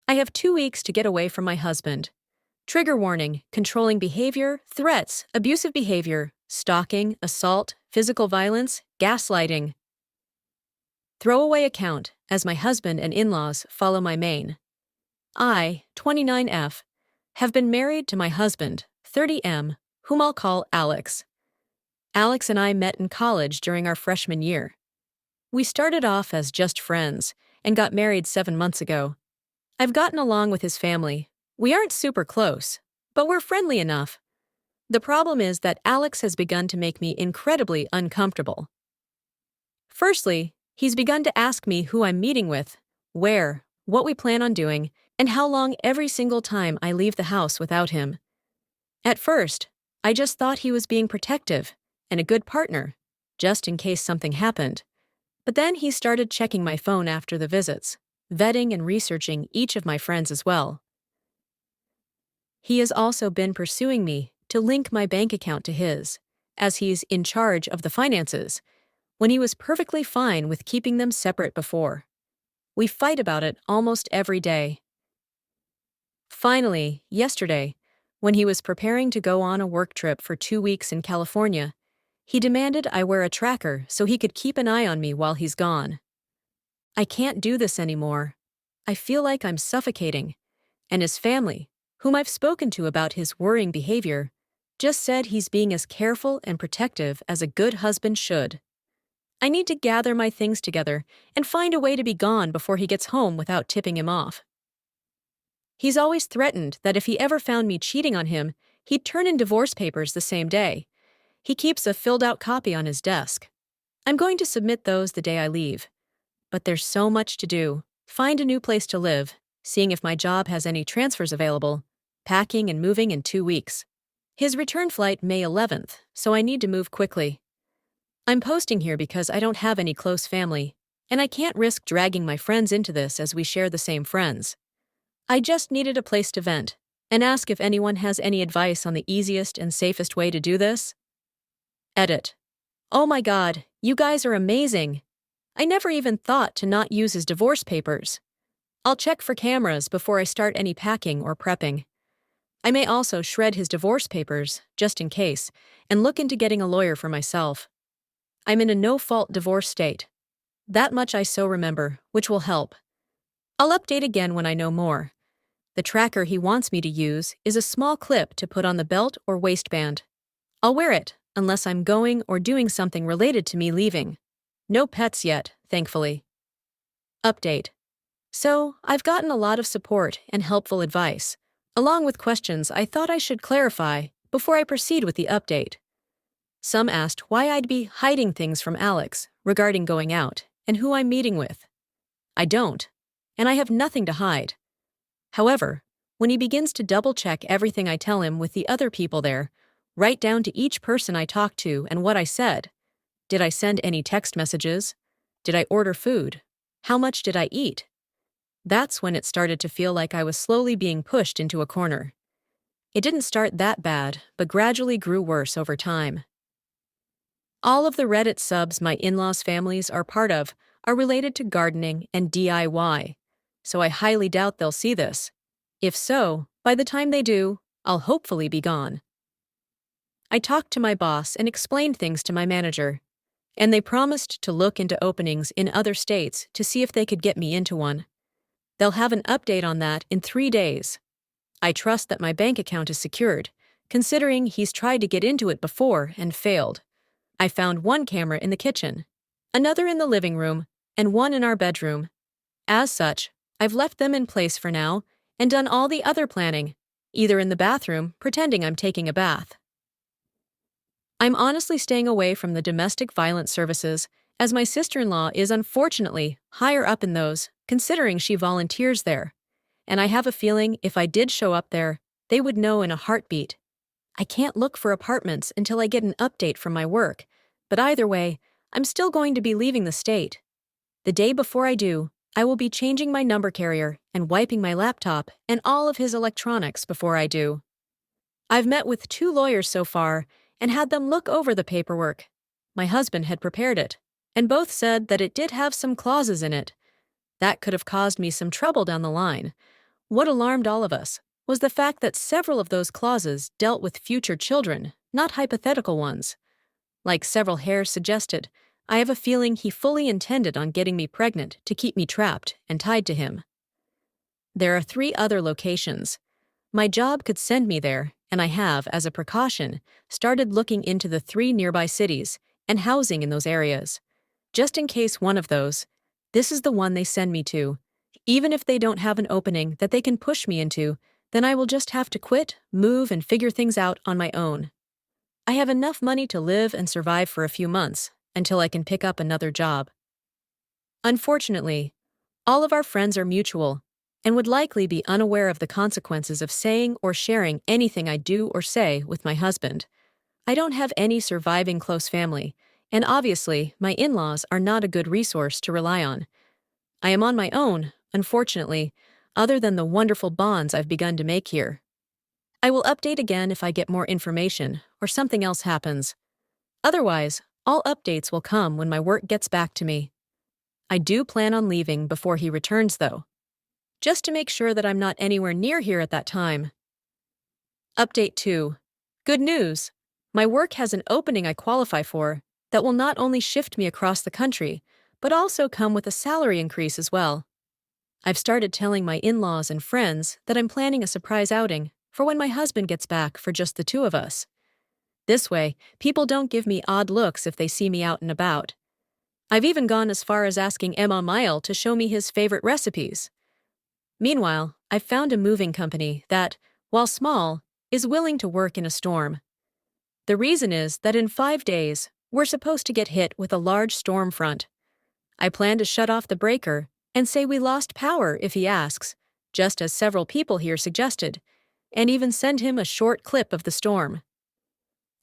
I have 2 weeks to get away from my husband. Trigger warning: controlling behavior, threats, abusive behavior, stalking, assault, physical violence, gaslighting. Throwaway account, as my husband and in-laws follow my main. I, 29F, have been married to my husband, 30M, whom I'll call Alex. Alex and I met in college during our freshman year. We started off as just friends and got married 7 months ago. I've gotten along with his family. We aren't super close, but we're friendly enough. The problem is that Alex has begun to make me incredibly uncomfortable. Firstly, he's begun to ask me who I'm meeting with, where, what we plan on doing, and how long every single time I leave the house without him. At first, I just thought he was being protective and a good partner, just in case something happened. But then he started checking my phone after the visits, vetting and researching each of my friends as well. He has also been pursuing me to link my bank account to his, as he's in charge of the finances, when he was perfectly fine with keeping them separate before. We fight about it almost every day. Finally, yesterday, when he was preparing to go on a work trip for 2 weeks in California, he demanded I wear a tracker so he could keep an eye on me while he's gone. I can't do this anymore. I feel like I'm suffocating, and his family, whom I've spoken to about his worrying behavior, just said he's being as careful and protective as a good husband should. I need to gather my things together and find a way to be gone before he gets home without tipping him off. He's always threatened that if he ever found me cheating on him, he'd turn in divorce papers the same day. He keeps a filled-out copy on his desk. I'm going to submit those the day I leave. But there's so much to do. Find a new place to live, seeing if my job has any transfers available, packing and moving in 2 weeks. His return flight May 11th, so I need to move quickly. I'm posting here because I don't have any close family, and I can't risk dragging my friends into this as we share the same friends. I just needed a place to vent and ask if anyone has any advice on the easiest and safest way to do this. Edit. Oh my God, you guys are amazing. I never even thought to not use his divorce papers. I'll check for cameras before I start any packing or prepping. I may also shred his divorce papers, just in case, and look into getting a lawyer for myself. I'm in a no-fault divorce state. That much I so remember, which will help. I'll update again when I know more. The tracker he wants me to use is a small clip to put on the belt or waistband. I'll wear it, unless I'm going or doing something related to me leaving. No pets yet, thankfully. Update. So, I've gotten a lot of support and helpful advice, along with questions I thought I should clarify before I proceed with the update. Some asked why I'd be hiding things from Alex regarding going out and who I'm meeting with. I don't, and I have nothing to hide. However, when he begins to double-check everything I tell him with the other people there, right down to each person I talked to and what I said. Did I send any text messages? Did I order food? How much did I eat? That's when it started to feel like I was slowly being pushed into a corner. It didn't start that bad, but gradually grew worse over time. All of the Reddit subs my in-laws' families are part of are related to gardening and DIY, so I highly doubt they'll see this. If so, by the time they do, I'll hopefully be gone. I talked to my boss and explained things to my manager, and they promised to look into openings in other states to see if they could get me into one. They'll have an update on that in 3 days. I trust that my bank account is secured, considering he's tried to get into it before and failed. I found one camera in the kitchen, another in the living room, and one in our bedroom. As such, I've left them in place for now and done all the other planning, either in the bathroom, pretending I'm taking a bath. I'm honestly staying away from the domestic violence services, as my sister-in-law is unfortunately higher up in those, considering she volunteers there. And I have a feeling if I did show up there, they would know in a heartbeat. I can't look for apartments until I get an update from my work, but either way, I'm still going to be leaving the state. The day before I do, I will be changing my number carrier and wiping my laptop and all of his electronics before I do. I've met with 2 lawyers so far and had them look over the paperwork. My husband had prepared it, and both said that it did have some clauses in it. That could have caused me some trouble down the line, What alarmed all of us was the fact that several of those clauses dealt with future children, not hypothetical ones. Like several hairs suggested, I have a feeling he fully intended on getting me pregnant to keep me trapped and tied to him. There are 3 other locations. My job could send me there, and I have, as a precaution, started looking into the 3 nearby cities and housing in those areas. Just in case one of those, this is the one they send me to. Even if they don't have an opening that they can push me into, then I will just have to quit, move, and figure things out on my own. I have enough money to live and survive for a few months, until I can pick up another job. Unfortunately, all of our friends are mutual, and would likely be unaware of the consequences of saying or sharing anything I do or say with my husband. I don't have any surviving close family, and obviously, my in-laws are not a good resource to rely on. I am on my own, unfortunately, other than the wonderful bonds I've begun to make here. I will update again if I get more information or something else happens. Otherwise, all updates will come when my work gets back to me. I do plan on leaving before he returns, though, just to make sure that I'm not anywhere near here at that time. Update 2. Good news! My work has an opening I qualify for that will not only shift me across the country, but also come with a salary increase as well. I've started telling my in-laws and friends that I'm planning a surprise outing for when my husband gets back for just the 2 of us. This way, people don't give me odd looks if they see me out and about. I've even gone as far as asking Emma Mile to show me his favorite recipes. Meanwhile, I've found a moving company that, while small, is willing to work in a storm. The reason is that in 5 days, we're supposed to get hit with a large storm front. I plan to shut off the breaker and say we lost power if he asks, just as several people here suggested, and even send him a short clip of the storm.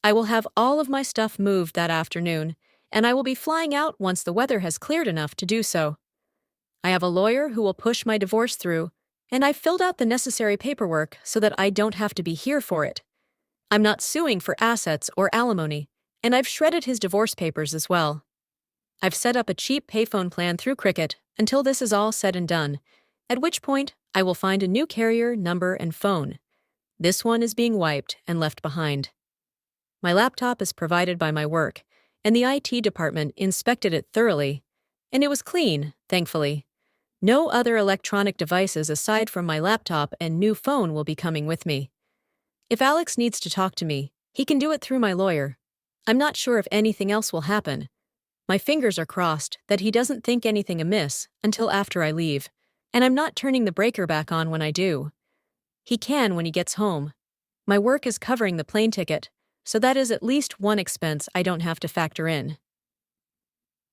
I will have all of my stuff moved that afternoon, and I will be flying out once the weather has cleared enough to do so. I have a lawyer who will push my divorce through, and I've filled out the necessary paperwork so that I don't have to be here for it. I'm not suing for assets or alimony, and I've shredded his divorce papers as well. I've set up a cheap payphone plan through Cricket until this is all said and done, at which point I will find a new carrier, number, and phone. This one is being wiped and left behind. My laptop is provided by my work, and the IT department inspected it thoroughly, and it was clean, thankfully. No other electronic devices aside from my laptop and new phone will be coming with me. If Alex needs to talk to me, he can do it through my lawyer. I'm not sure if anything else will happen. My fingers are crossed that he doesn't think anything amiss until after I leave, and I'm not turning the breaker back on when I do. He can when he gets home. My work is covering the plane ticket, so that is at least one expense I don't have to factor in.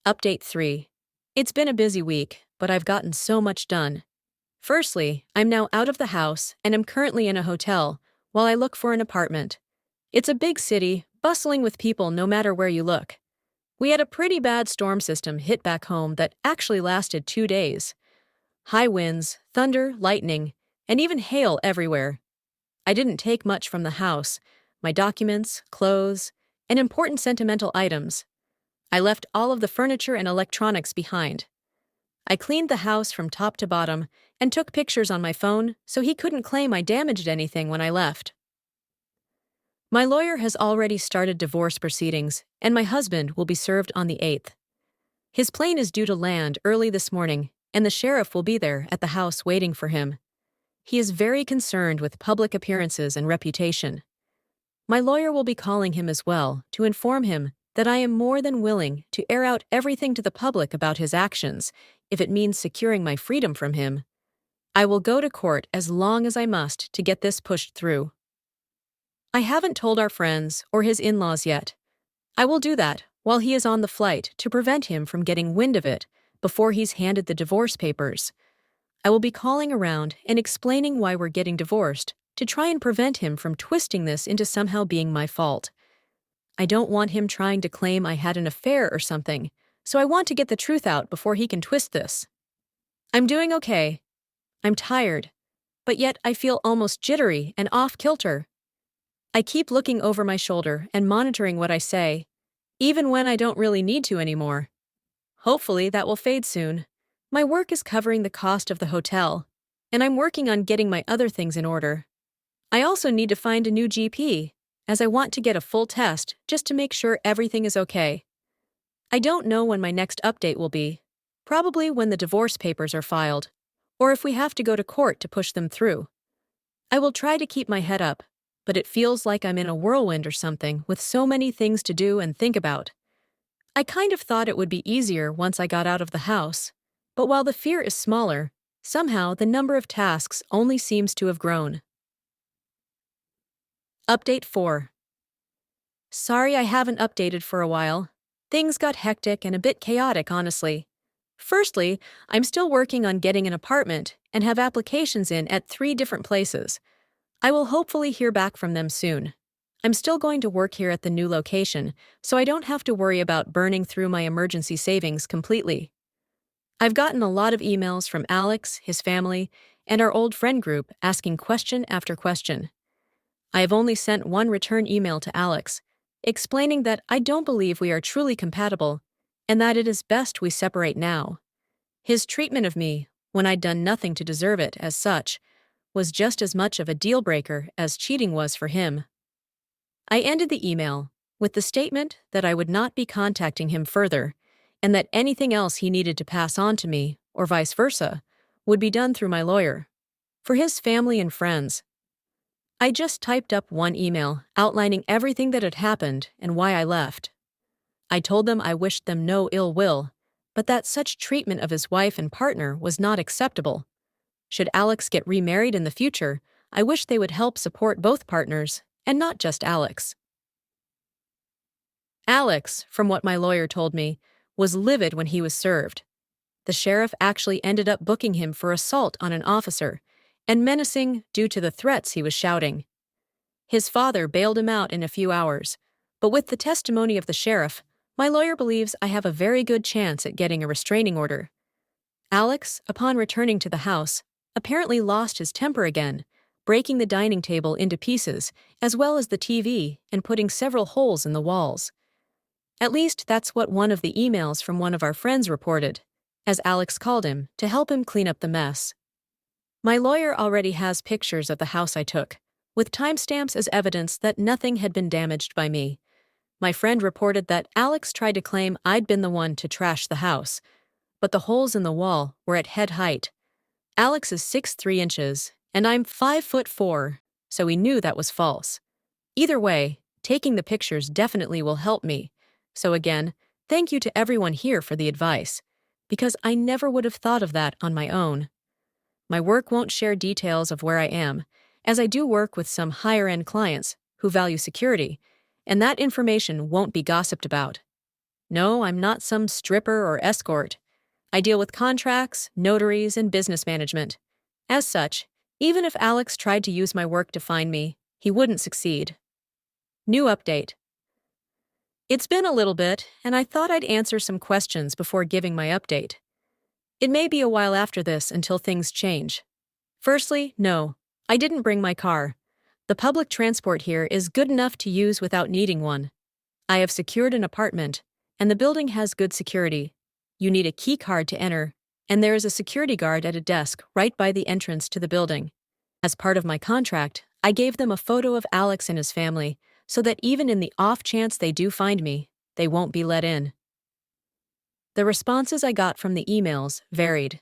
Update 3. It's been a busy week, but I've gotten so much done. Firstly, I'm now out of the house and am currently in a hotel while I look for an apartment. It's a big city, bustling with people no matter where you look. We had a pretty bad storm system hit back home that actually lasted 2 days. High winds, thunder, lightning, and even hail everywhere. I didn't take much from the house: my documents, clothes, and important sentimental items. I left all of the furniture and electronics behind. I cleaned the house from top to bottom and took pictures on my phone so he couldn't claim I damaged anything when I left. My lawyer has already started divorce proceedings, and my husband will be served on the 8th. His plane is due to land early this morning, and the sheriff will be there at the house waiting for him. He is very concerned with public appearances and reputation. My lawyer will be calling him as well to inform him that I am more than willing to air out everything to the public about his actions if it means securing my freedom from him. I will go to court as long as I must to get this pushed through. I haven't told our friends or his in-laws yet. I will do that while he is on the flight to prevent him from getting wind of it before he's handed the divorce papers. I will be calling around and explaining why we're getting divorced to try and prevent him from twisting this into somehow being my fault. I don't want him trying to claim I had an affair or something, so I want to get the truth out before he can twist this. I'm doing okay. I'm tired, but yet I feel almost jittery and off-kilter. I keep looking over my shoulder and monitoring what I say, even when I don't really need to anymore. Hopefully that will fade soon. My work is covering the cost of the hotel, and I'm working on getting my other things in order. I also need to find a new GP, as I want to get a full test just to make sure everything is okay. I don't know when my next update will be. Probably when the divorce papers are filed, or if we have to go to court to push them through. I will try to keep my head up, but it feels like I'm in a whirlwind or something with so many things to do and think about. I kind of thought it would be easier once I got out of the house, but while the fear is smaller, somehow the number of tasks only seems to have grown. Update 4. Sorry I haven't updated for a while. Things got hectic and a bit chaotic, honestly. Firstly, I'm still working on getting an apartment and have applications in at 3 different places. I will hopefully hear back from them soon. I'm still going to work here at the new location, so I don't have to worry about burning through my emergency savings completely. I've gotten a lot of emails from Alex, his family, and our old friend group asking question after question. I have only sent one return email to Alex, explaining that I don't believe we are truly compatible and that it is best we separate now. His treatment of me, when I'd done nothing to deserve it as such, was just as much of a deal-breaker as cheating was for him. I ended the email with the statement that I would not be contacting him further and that anything else he needed to pass on to me, or vice versa, would be done through my lawyer. For his family and friends, I just typed up one email outlining everything that had happened and why I left. I told them I wished them no ill will, but that such treatment of his wife and partner was not acceptable. Should Alex get remarried in the future, I wish they would help support both partners, and not just Alex. Alex, from what my lawyer told me, was livid when he was served. The sheriff actually ended up booking him for assault on an officer, and menacing due to the threats he was shouting. His father bailed him out in a few hours, but with the testimony of the sheriff, my lawyer believes I have a very good chance at getting a restraining order. Alex, upon returning to the house, apparently lost his temper again, breaking the dining table into pieces, as well as the TV, and putting several holes in the walls. At least that's what one of the emails from one of our friends reported, as Alex called him to help him clean up the mess. My lawyer already has pictures of the house I took, with timestamps as evidence that nothing had been damaged by me. My friend reported that Alex tried to claim I'd been the one to trash the house, but the holes in the wall were at head height. Alex is 6'3" inches, and I'm 5'4", so he knew that was false. Either way, taking the pictures definitely will help me. So again, thank you to everyone here for the advice, because I never would have thought of that on my own. My work won't share details of where I am, as I do work with some higher-end clients who value security, and that information won't be gossiped about. No, I'm not some stripper or escort. I deal with contracts, notaries, and business management. As such, even if Alex tried to use my work to find me, he wouldn't succeed. New update. It's been a little bit, and I thought I'd answer some questions before giving my update. It may be a while after this until things change. Firstly, no, I didn't bring my car. The public transport here is good enough to use without needing one. I have secured an apartment, and the building has good security. You need a key card to enter, and there is a security guard at a desk right by the entrance to the building. As part of my contract, I gave them a photo of Alex and his family, so that even in the off chance they do find me, they won't be let in. The responses I got from the emails varied.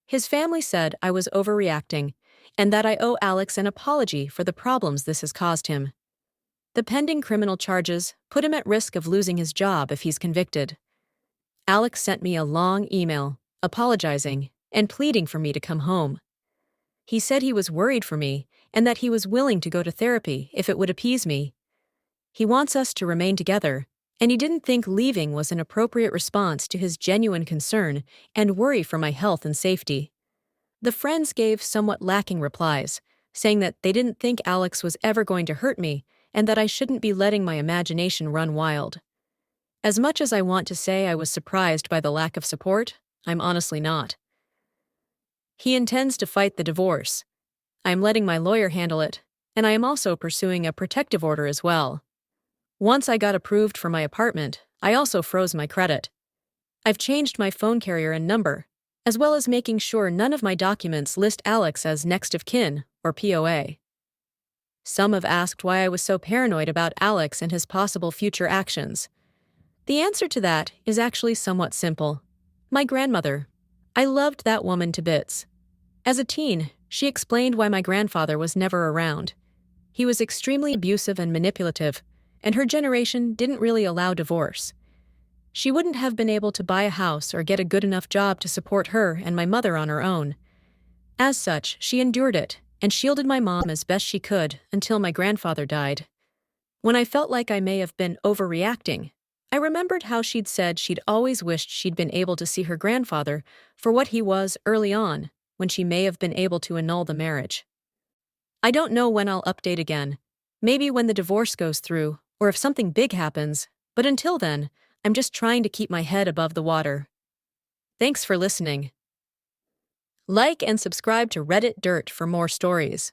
His family said I was overreacting, and that I owe Alex an apology for the problems this has caused him. The pending criminal charges put him at risk of losing his job if he's convicted. Alex sent me a long email, apologizing and pleading for me to come home. He said he was worried for me and that he was willing to go to therapy if it would appease me. He wants us to remain together, and he didn't think leaving was an appropriate response to his genuine concern and worry for my health and safety. The friends gave somewhat lacking replies, saying that they didn't think Alex was ever going to hurt me and that I shouldn't be letting my imagination run wild. As much as I want to say I was surprised by the lack of support, I'm honestly not. He intends to fight the divorce. I am letting my lawyer handle it, and I am also pursuing a protective order as well. Once I got approved for my apartment, I also froze my credit. I've changed my phone carrier and number, as well as making sure none of my documents list Alex as next of kin, or POA. Some have asked why I was so paranoid about Alex and his possible future actions. The answer to that is actually somewhat simple. My grandmother. I loved that woman to bits. As a teen, she explained why my grandfather was never around. He was extremely abusive and manipulative, and her generation didn't really allow divorce. She wouldn't have been able to buy a house or get a good enough job to support her and my mother on her own. As such, she endured it and shielded my mom as best she could until my grandfather died. When I felt like I may have been overreacting, I remembered how she'd said she'd always wished she'd been able to see her grandfather for what he was early on, when she may have been able to annul the marriage. I don't know when I'll update again, maybe when the divorce goes through, or if something big happens, but until then, I'm just trying to keep my head above the water. Thanks for listening. Like and subscribe to Reddit Dirt for more stories.